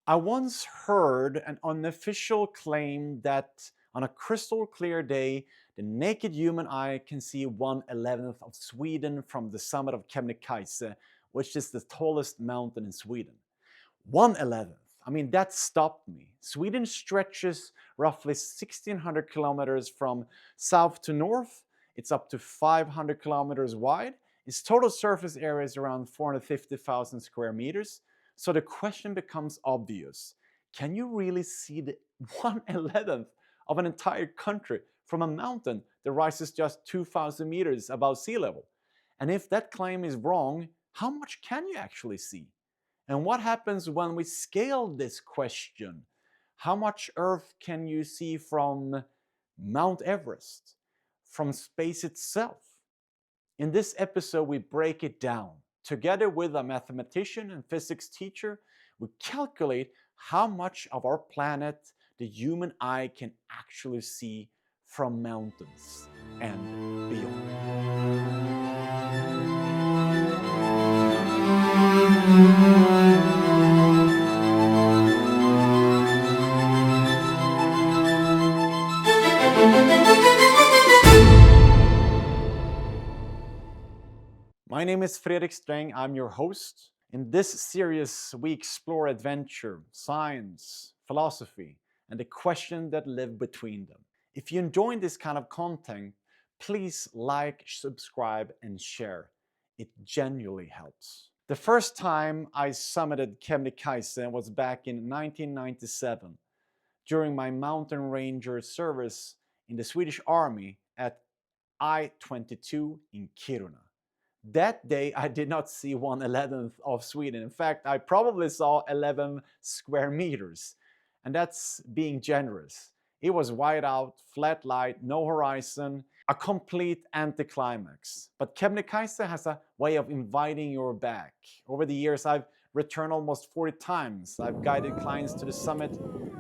I once heard an unofficial claim that on a crystal clear day, the naked human eye can see 1/11th of Sweden from the summit of Kebnekaise, which is the tallest mountain in Sweden. 1/11th. I mean, that stopped me. Sweden stretches roughly 1,600 kilometers from south to north. It's up to 500 kilometers wide. Its total surface area is around 450,000 square meters. So the question becomes obvious. Can you really see the 1/11th of an entire country from a mountain that rises just 2,000 meters above sea level? And if that claim is wrong, how much can you actually see? And what happens when we scale this question? How much Earth can you see from Mount Everest, from space itself? In this episode, we break it down. Together with a mathematician and physics teacher, we calculate how much of our planet the human eye can actually see from mountains and beyond. My name is Fredrik Sträng. I'm your host. In this series, we explore adventure, science, philosophy, and the questions that live between them. If you enjoy this kind of content, please like, subscribe, and share. It genuinely helps. The first time I summited Kebnekaise was back in 1997 during my mountain ranger service in the Swedish Army at I-22 in Kiruna. That day, I did not see 1/11th of Sweden. In fact, I probably saw 11 square meters, and that's being generous. It was white out, flat light, no horizon, a complete anticlimax. But Kebnekaise has a way of inviting you back. Over the years, I've returned almost 40 times. I've guided clients to the summit.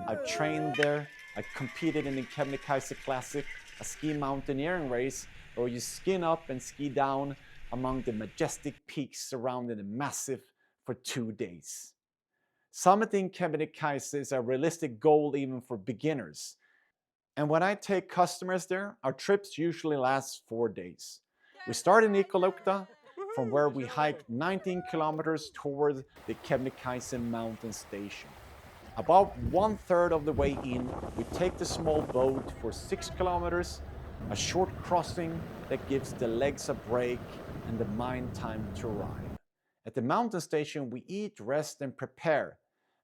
I've trained there. I competed in the Kebnekaise Classic, a ski mountaineering race where you skin up and ski down among the majestic peaks surrounding the massif for 2 days. Summiting Kebnekaise is a realistic goal even for beginners. And when I take customers there, our trips usually last 4 days. We start in Ikolokta, from where we hike 19 kilometers toward the Kebnekaise mountain station. About 1/3 of the way in, we take the small boat for 6 kilometers, a short crossing that gives the legs a break and the mind time to arrive. At the mountain station, we eat, rest, and prepare.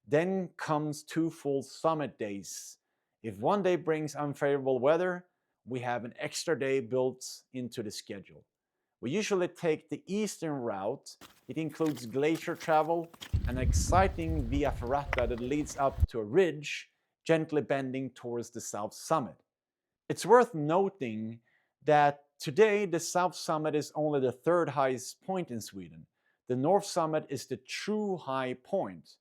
Then comes 2 full summit days. If one day brings unfavorable weather, we have an extra day built into the schedule. We usually take the eastern route. It includes glacier travel, an exciting via ferrata that leads up to a ridge, gently bending towards the south summit. It's worth noting that today the south summit is only the 3rd highest point in Sweden. The north summit is the true high point,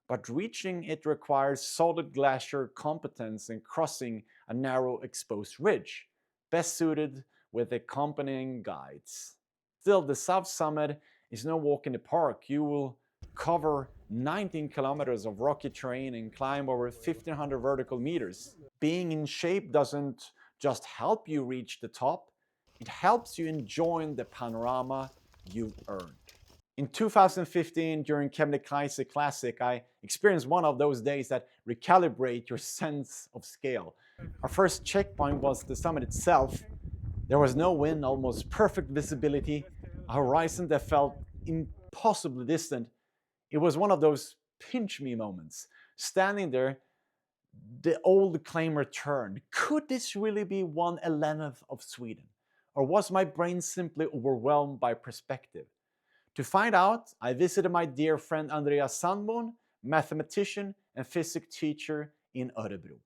but reaching it requires solid glacier competence and crossing a narrow exposed ridge, best suited with accompanying guides. Still, the south summit is no walk in the park. You will cover 19 kilometers of rocky terrain and climb over 1,500 vertical meters. Being in shape doesn't just help you reach the top, it helps you enjoy the panorama you've earned. In 2015, during Kebnekaise Classic, I experienced one of those days that recalibrate your sense of scale. Our first checkpoint was the summit itself. There was no wind, almost perfect visibility, a horizon that felt impossibly distant. It was one of those pinch me moments. Standing there, the old claim returned. Could this really be 1/11th of Sweden? Or was my brain simply overwhelmed by perspective? To find out, I visited my dear friend Andreas Sandmon, mathematician and physics teacher in Örebro.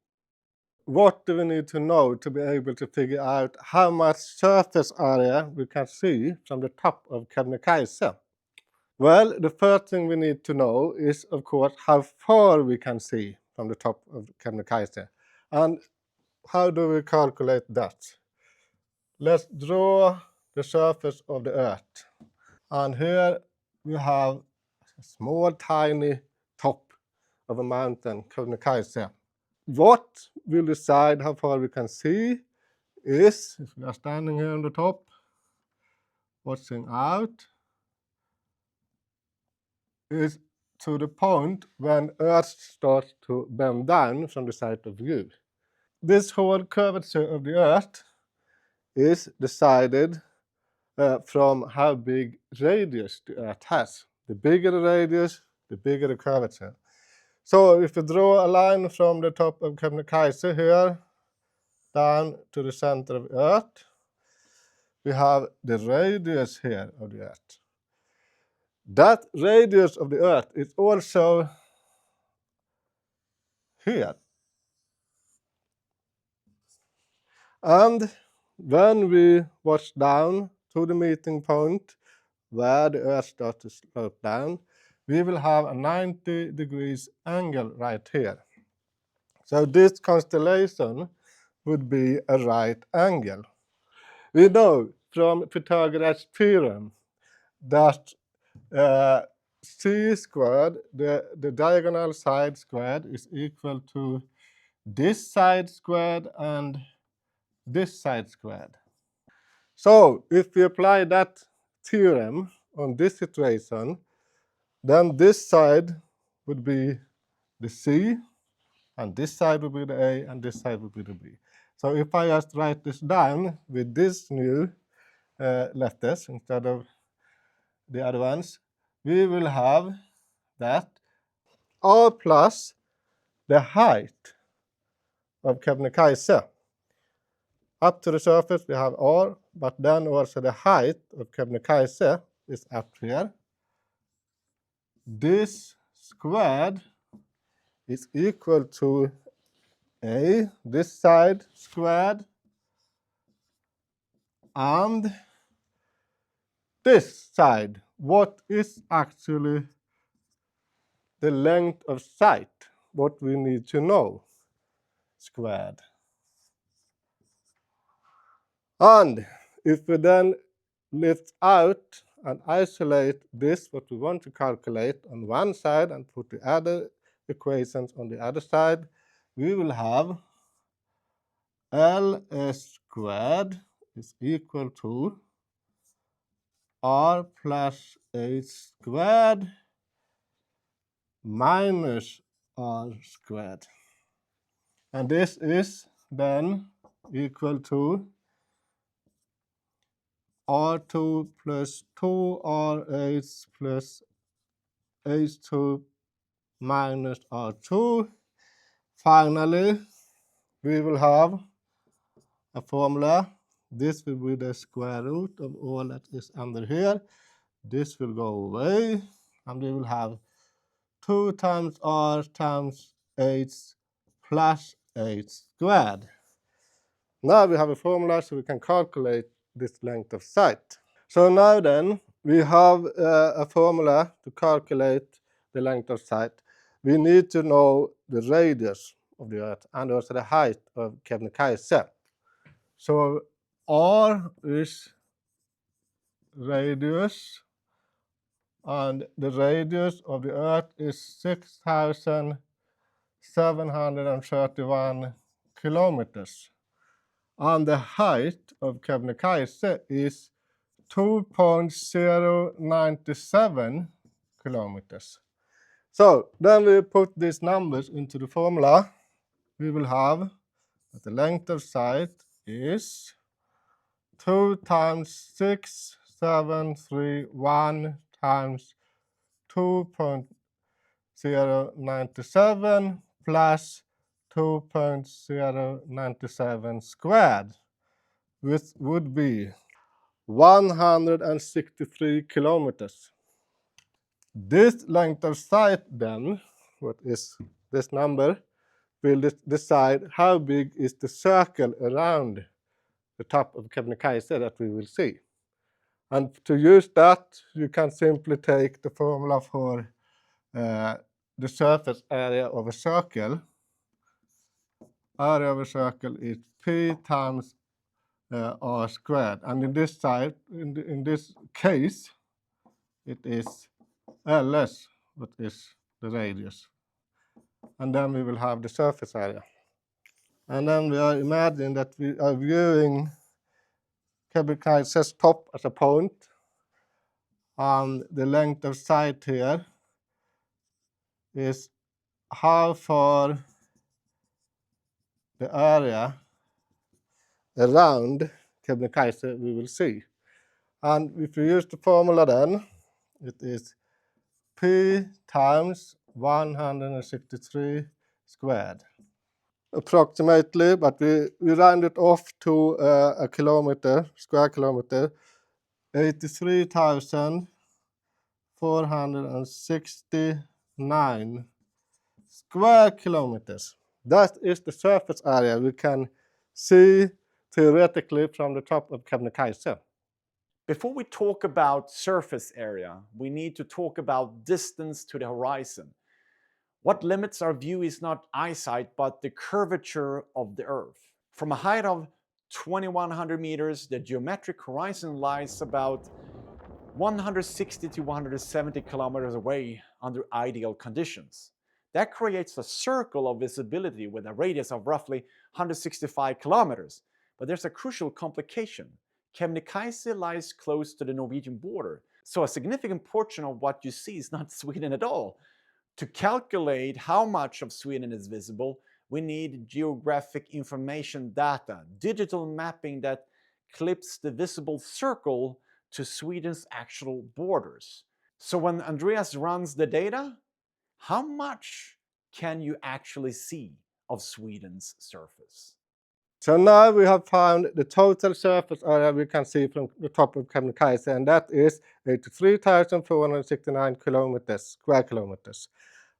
What do we need to know to be able to figure out how much surface area we can see from the top of Kebnekaise? Well, the first thing we need to know is, of course, how far we can see from the top of Kebnekaise. And how do we calculate that? Let's draw the surface of the Earth. And here we have a small, tiny top. of a mountain, Kebnekaise. What will decide how far we can see is, if we are standing here on the top, watching out, is to the point when Earth starts to bend down from the side of view. This whole curvature of the Earth is decided from how big radius the Earth has. The bigger the radius, the bigger the curvature. So if we draw a line from the top of Kebnekaise here down to the center of Earth, we have the radius here of the Earth. That radius of the Earth is also here. And when we watch down to the meeting point where the Earth starts to slope down, we will have a 90 degrees angle right here. So this constellation would be a right angle. We know from Pythagoras' theorem that c squared, the diagonal side squared, is equal to this side squared and this side squared. So if we apply that theorem on this situation, then this side would be the C, and this side would be the A, and this side would be the B. So if I just write this down with these new letters instead of the other ones, we will have that R plus the height of Kebnekaise. Up to the surface we have R, but then also the height of Kebnekaise is up here. This squared is equal to A, this side squared, and this side. What is actually the length of sight? What we need to know, squared. And if we then lift out and isolate this, what we want to calculate on one side, and put the other equations on the other side, we will have LS squared is equal to R plus H squared minus R squared. And this is then equal to R2 plus 2RH plus H2 minus R2. Finally, we will have a formula. This will be the square root of all that is under here. This will go away, and we will have 2 times R times H plus H squared. Now we have a formula so we can calculate this length of sight. So now then, we have a formula to calculate the length of sight. We need to know the radius of the Earth and also the height of Kebnekaise. So R is radius, and the radius of the Earth is 6,731 kilometers. And the height of Kebnekaise is 2.097 kilometers. So then we put these numbers into the formula. We will have that the length of sight is 2 times 6,731 times 2.097 plus 2.097 squared, which would be 163 kilometers. This length of sight then, what is this number, will decide how big is the circle around the top of Kebnekaise that we will see. And to use that, you can simply take the formula for the surface area of a circle. Area of a circle is P times R squared, and in this case, it is LS, what is the radius. and then we will have the surface area. And then we are imagining that we are viewing Kebnekaise's top as a point, and the length of sight here is how far the area around Kebnekaise we will see. And if we use the formula then, it is P times 163 squared. Approximately, but we round it off to a kilometer, square kilometer, 83,469 square kilometers. That is the surface area we can see theoretically from the top of Kebnekaise. Before we talk about surface area, we need to talk about distance to the horizon. What limits our view is not eyesight, but the curvature of the Earth. From a height of 2,100 meters, the geometric horizon lies about 160 to 170 kilometers away under ideal conditions. That creates a circle of visibility with a radius of roughly 165 kilometers. But there's a crucial complication. Kebnekaise lies close to the Norwegian border, so a significant portion of what you see is not Sweden at all. To calculate how much of Sweden is visible, we need geographic information data, digital mapping that clips the visible circle to Sweden's actual borders. So when Andreas runs the data, how much can you actually see of Sweden's surface? So now we have found the total surface area we can see from the top of Kebnekaise, and that is 83,469 square kilometers.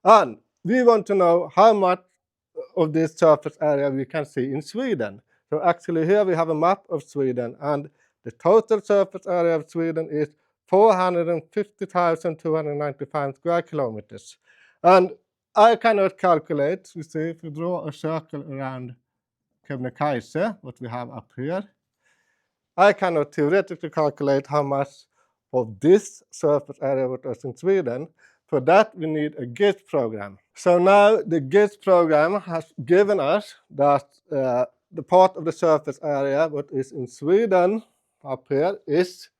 And we want to know how much of this surface area we can see in Sweden. So actually here we have a map of Sweden, and the total surface area of Sweden is 450,295 square kilometers. And I cannot calculate, you see, if we draw a circle around Kebnekaise, what we have up here, I cannot theoretically calculate how much of this surface area was in Sweden. For that, we need a GIS program. So now the GIS program has given us that the part of the surface area what is in Sweden up here is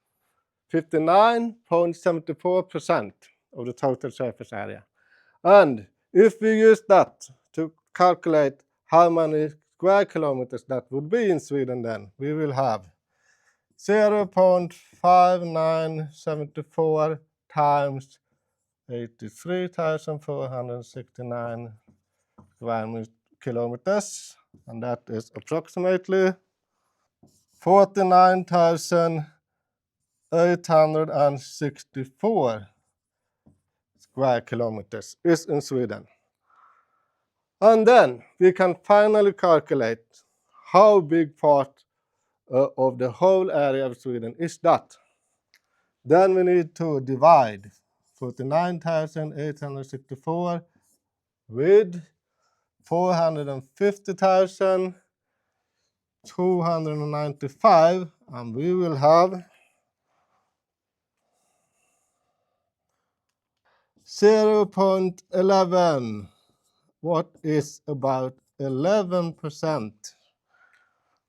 59.74% of the total surface area. And if we use that to calculate how many square kilometers that would be in Sweden, then we will have 0.5974 times 83,469 square kilometers, and that is approximately 49,864 square kilometers is in Sweden. And then we can finally calculate how big part of the whole area of Sweden is that. Then we need to divide 49,864 with 450,295, and we will have 0.11, what is about 11%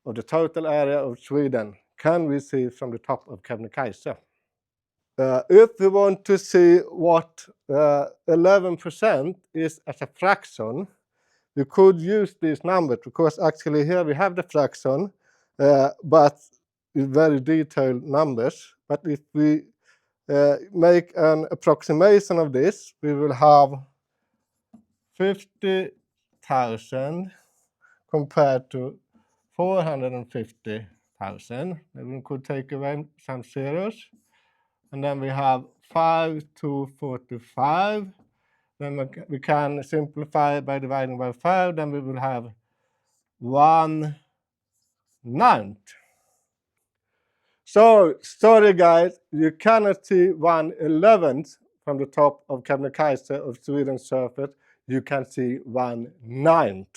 of the total area of Sweden can we see from the top of Kebnekaise. If we want to see what 11% is as a fraction, we could use these numbers, because actually here we have the fraction, but with very detailed numbers. But if we make an approximation of this, we will have 50,000 compared to 450,000. Then we could take away some zeros. And then we have 5 to 45. Then we can simplify by dividing by 5. Then we will have 1/9. So, sorry guys, you cannot see 1/11 from the top of Kebnekaise of Sweden's surface. You can see 1/9.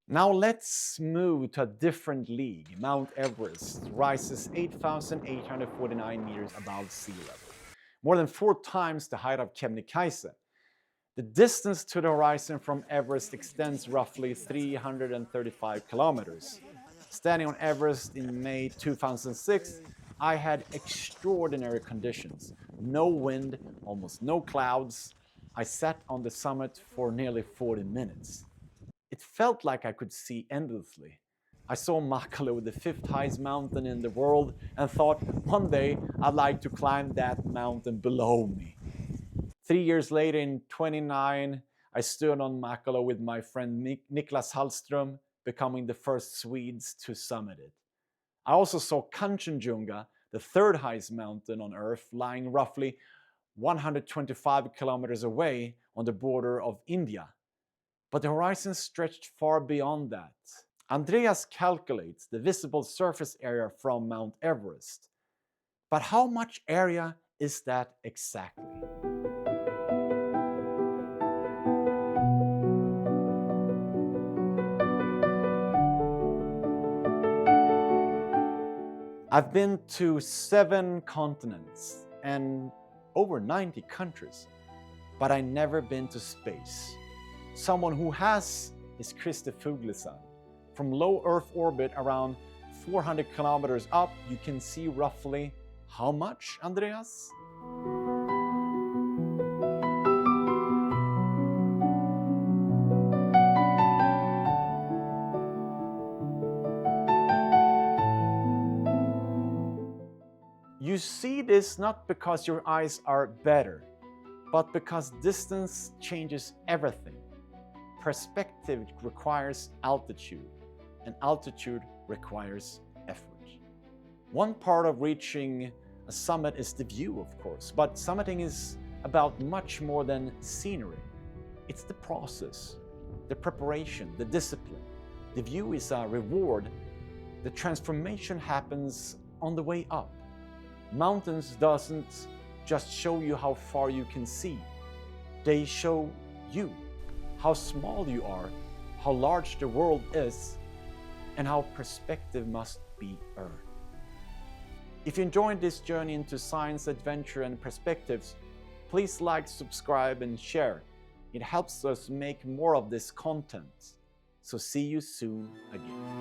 Now let's move to a different league. Mount Everest rises 8,849 meters above sea level, more than 4 times the height of Kebnekaise. The distance to the horizon from Everest extends roughly 335 kilometers. Standing on Everest in May 2006, I had extraordinary conditions. No wind, almost no clouds. I sat on the summit for nearly 40 minutes. It felt like I could see endlessly. I saw Makalo, the fifth highest mountain in the world, and thought one day I'd like to climb that mountain below me. 3 years later, in 29, I stood on Makalo with my friend Niklas Hallström, becoming the first Swedes to summit it. I also saw Kanchenjunga, the third highest mountain on Earth, lying roughly 125 kilometers away on the border of India. But the horizon stretched far beyond that. Andreas calculates the visible surface area from Mount Everest. But how much area is that exactly? I've been to 7 continents and over 90 countries, but I've never been to space. Someone who has is Christer Fuglesang. From low Earth orbit around 400 kilometers up, you can see roughly how much, Andreas? You see this not because your eyes are better, but because distance changes everything. Perspective requires altitude, and altitude requires effort. One part of reaching a summit is the view, of course, but summiting is about much more than scenery. It's the process, the preparation, the discipline. The view is a reward. The transformation happens on the way up. Mountains doesn't just show you how far you can see. They show you how small you are, how large the world is, and how perspective must be earned. If you enjoyed this journey into science, adventure, and perspectives, please like, subscribe, and share. It helps us make more of this content. So see you soon again.